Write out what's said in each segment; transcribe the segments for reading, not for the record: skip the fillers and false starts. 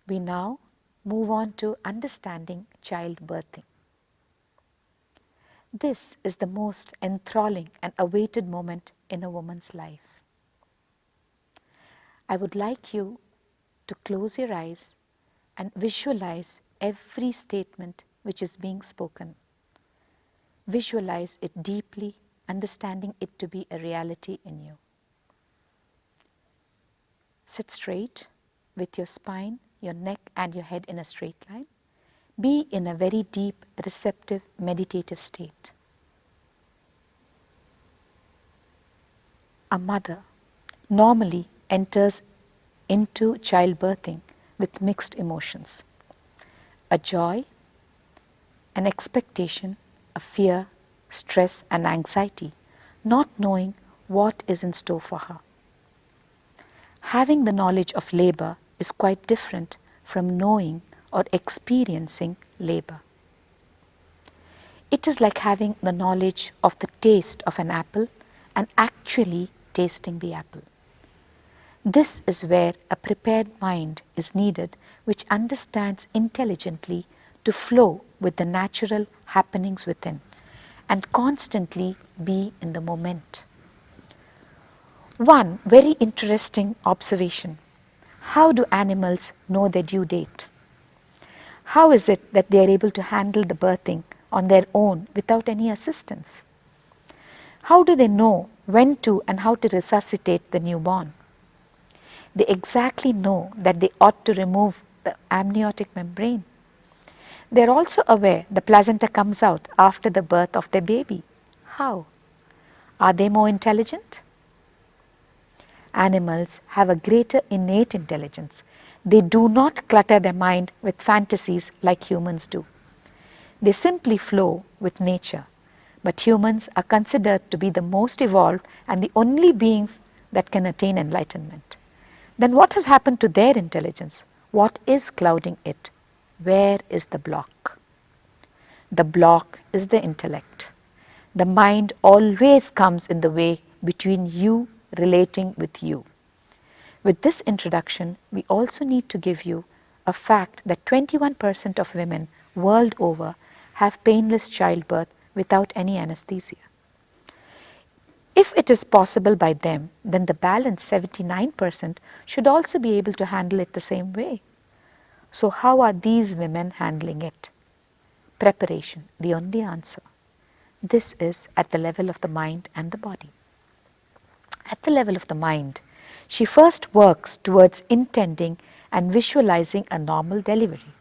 We now move on to understanding childbirthing. This is the most enthralling and awaited moment in a woman's life. I would like you to close your eyes and visualize every statement which is being spoken. Visualize it deeply, understanding it to be a reality in you. Sit straight with your spine, your neck, and your head in a straight line. Be in a very deep, receptive, meditative state. A mother normally enters into childbirthing with mixed emotions: a joy, an expectation, a fear, stress, and anxiety, not knowing what is in store for her. Having the knowledge of labor is quite different from knowing or experiencing labor. It is like having the knowledge of the taste of an apple and actually tasting the apple. This is where a prepared mind is needed, which understands intelligently to flow with the natural happenings within and constantly be in the moment. One very interesting observation: how do animals know their due date? How is it that they are able to handle the birthing on their own without any assistance? How do they know when to and how to resuscitate the newborn? They exactly know that they ought to remove the amniotic membrane. They are also aware the placenta comes out after the birth of their baby. How? Are they more intelligent? Animals have a greater innate intelligence. They do not clutter their mind with fantasies like humans do. They simply flow with nature. But humans are considered to be the most evolved and the only beings that can attain enlightenment. Then what has happened to their intelligence? What is clouding it? Where is the block? The block is the intellect. The mind always comes in the way between you relating with you. With this introduction, we also need to give you a fact that 21% of women world over have painless childbirth without any anesthesia. If it is possible by them, then the balance 79% should also be able to handle it the same way. So how are these women handling it? Preparation, the only answer. This is at the level of the mind and the body. At the level of the mind, she first works towards intending and visualizing a normal delivery.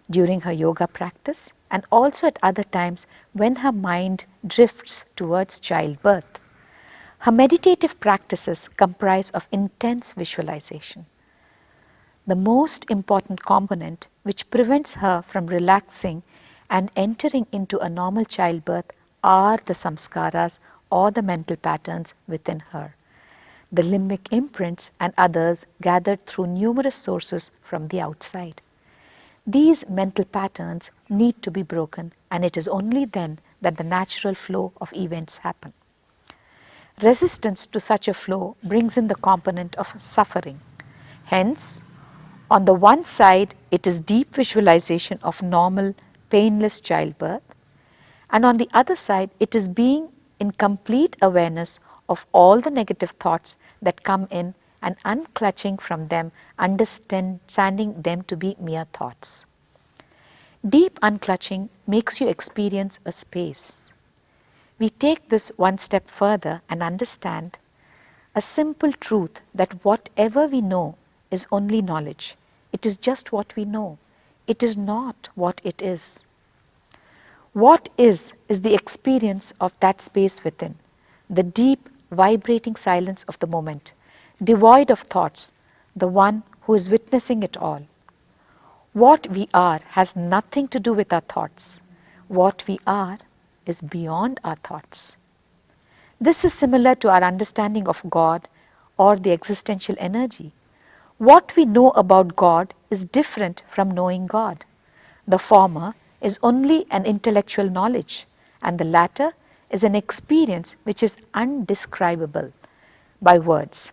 During her yoga practice and also at other times when her mind drifts towards childbirth, her meditative practices comprise of intense visualization. The most important component which prevents her from relaxing and entering into a normal childbirth are the samskaras or the mental patterns within her, the limbic imprints and others gathered through numerous sources from the outside. These mental patterns need to be broken, and it is only then that the natural flow of events happen. Resistance to such a flow brings in the component of suffering. Hence, on the one side, it is deep visualization of normal, painless childbirth, and on the other side, it is being in complete awareness of all the negative thoughts that come in and unclutching from them, understanding them to be mere thoughts. Deep unclutching makes you experience a space. We take this one step further and understand a simple truth that whatever we know is only knowledge. It is just what we know. It is not what it is. What is the experience of that space within, the deep, vibrating silence of the moment, devoid of thoughts, the one who is witnessing it all. What we are has nothing to do with our thoughts. What we are is beyond our thoughts. This is similar to our understanding of God or the existential energy. What we know about God is different from knowing God. The former is only an intellectual knowledge, and the latter is an experience which is undescribable by words.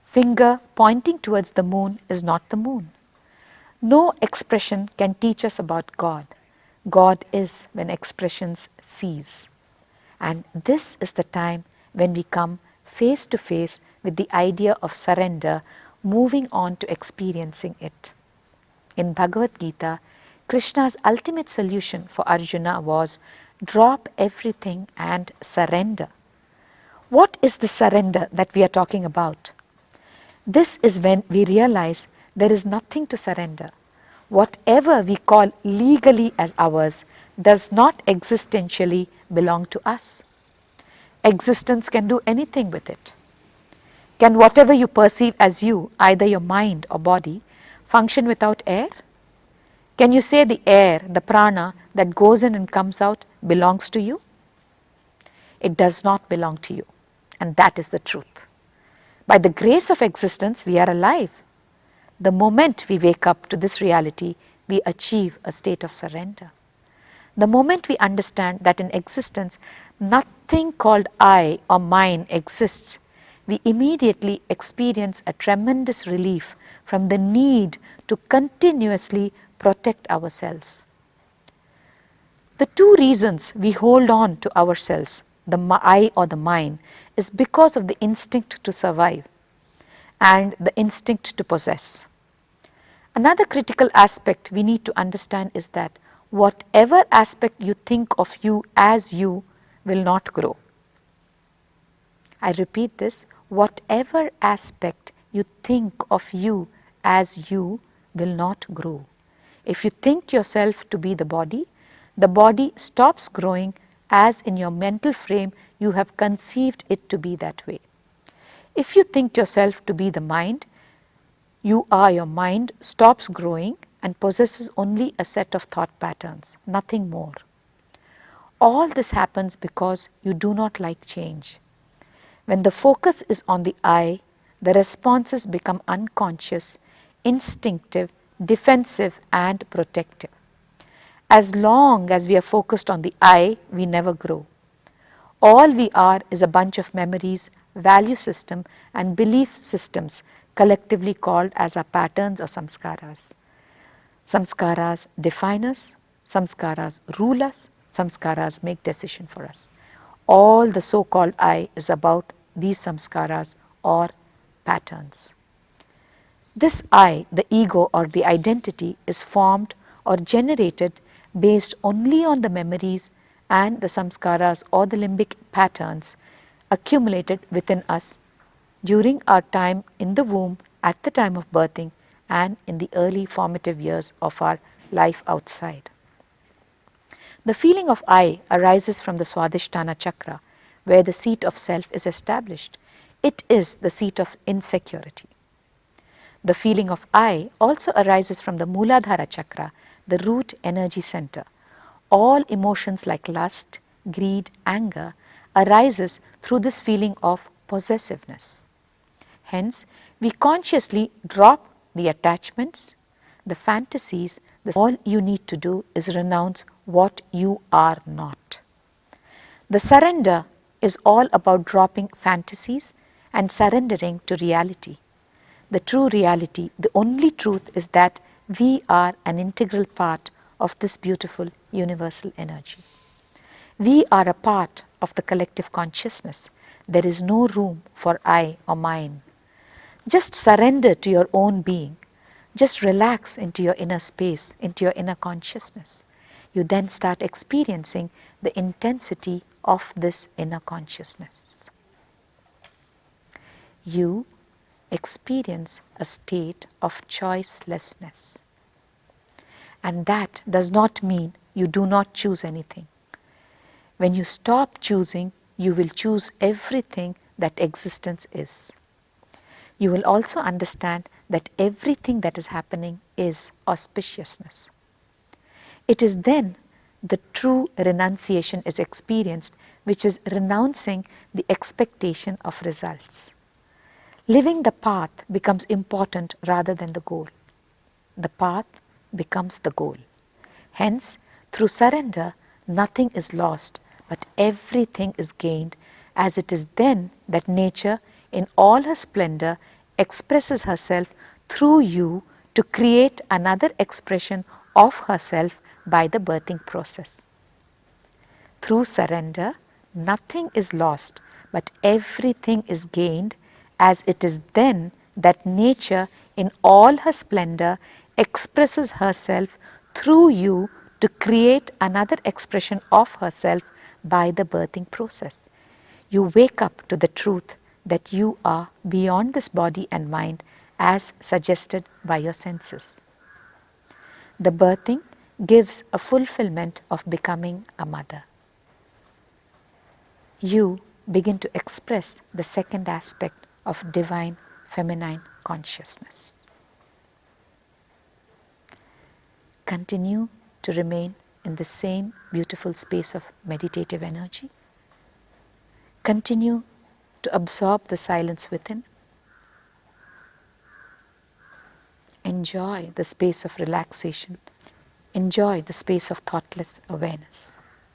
Finger pointing towards the moon is not the moon. No expression can teach us about God. God is when expressions cease. And this is the time when we come face to face with the idea of surrender, moving on to experiencing it. In Bhagavad Gita, Krishna's ultimate solution for Arjuna was drop everything and surrender. What is the surrender that we are talking about? This is when we realize there is nothing to surrender. Whatever we call legally as ours does not existentially belong to us. Existence can do anything with it. Can whatever you perceive as you, either your mind or body, function without air? Can you say the air, the prana that goes in and comes out belongs to you? It does not belong to you, and that is the truth. By the grace of existence, we are alive. The moment we wake up to this reality, we achieve a state of surrender. The moment we understand that in existence, nothing called I or mine exists, we immediately experience a tremendous relief from the need to continuously protect ourselves. The two reasons we hold on to ourselves, the I or the mine, is because of the instinct to survive and the instinct to possess. Another critical aspect we need to understand is that whatever aspect you think of you as you will not grow. I repeat this, whatever aspect you think of you as you will not grow. If you think yourself to be the body stops growing as in your mental frame you have conceived it to be that way. If you think yourself to be the mind, your mind stops growing and possesses only a set of thought patterns, nothing more. All this happens because you do not like change. When the focus is on the I, the responses become unconscious, instinctive, defensive and protective. As long as we are focused on the I, we never grow. All we are is a bunch of memories, value system and belief systems collectively called as our patterns or samskaras. Samskaras define us, samskaras rule us, samskaras make decision for us. All the so-called I is about these samskaras or patterns. This I, the ego or the identity, is formed or generated based only on the memories and the samskaras or the limbic patterns accumulated within us during our time in the womb, at the time of birthing, and in the early formative years of our life outside. The feeling of I arises from the Swadhisthana chakra, where the seat of self is established. It is the seat of insecurity. The feeling of I also arises from the Mooladhara chakra, the root energy center. All emotions like lust, greed, anger arises through this feeling of possessiveness. Hence, we consciously drop the attachments, the fantasies. All you need to do is renounce what you are not. The surrender is all about dropping fantasies and surrendering to reality. The true reality, the only truth is that we are an integral part of this beautiful universal energy. We are a part of the collective consciousness. There is no room for I or mine. Just surrender to your own being. Just relax into your inner space, into your inner consciousness. You then start experiencing the intensity of this inner consciousness. You experience a state of choicelessness. And that does not mean you do not choose anything. When you stop choosing, you will choose everything that existence is. You will also understand that everything that is happening is auspiciousness. It is then the true renunciation is experienced, which is renouncing the expectation of results. Living the path becomes important rather than the goal. The path becomes the goal. Hence, through surrender, nothing is lost, but everything is gained, as it is then that nature, in all her splendor, expresses herself through you to create another expression of herself by the birthing process. Through surrender, nothing is lost, but everything is gained, as it is then that nature in all her splendor expresses herself through you to create another expression of herself by the birthing process. You wake up to the truth that you are beyond this body and mind as suggested by your senses. The birthing gives a fulfillment of becoming a mother. You begin to express the second aspect of divine feminine consciousness. Continue to remain in the same beautiful space of meditative energy. Continue to absorb the silence within. Enjoy the space of relaxation. Enjoy the space of thoughtless awareness.